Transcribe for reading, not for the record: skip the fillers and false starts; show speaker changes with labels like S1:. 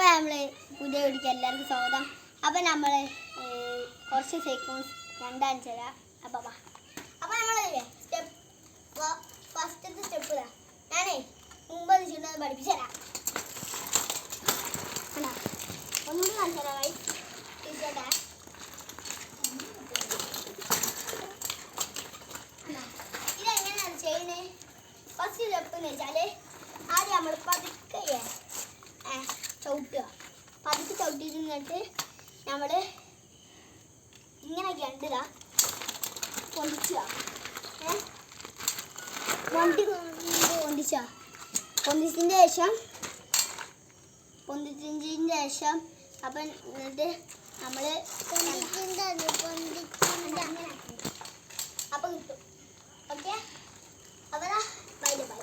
S1: അപ്പോൾ നമ്മൾ പുതിയ വീഡിയോക്ക് എല്ലാവർക്കും സ്വാഗതം. അപ്പോൾ നമ്മൾ കുറച്ച് സെക്കൻഡ്സ് രണ്ടാഴ്ച തരാം. അപ്പോൾ നമ്മൾ സ്റ്റെപ്പ് ഫസ്റ്റത്തെ സ്റ്റെപ്പ് ഇതാ. ഞാനേ മുമ്പ് ചുണ്ടത് പഠിപ്പിച്ചു തരാം. ഒന്നുകൂടി കാണിച്ചു തരാം. ടീച്ചേട്ടാ ഇതെങ്ങനെയാണ് ചെയ്യുന്നത്? ഫസ്റ്റ് സ്റ്റെപ്പ് എന്ന് വെച്ചാൽ ആദ്യം നമ്മൾ പതുക്കെ ചവിട്ടുക. പതുക്കെ ചവിട്ടിയിട്ട് നിന്നിട്ട് നമ്മൾ ഇങ്ങനെ കണ്ടില്ല പൊന്തിച്ചുക. പൊന്തിച്ചതിൻ്റെ ശേഷം അപ്പം എന്നിട്ട് നമ്മൾ അപ്പം കിട്ടും. ഓക്കെ, അപ്പോൾ ബൈ ബൈ.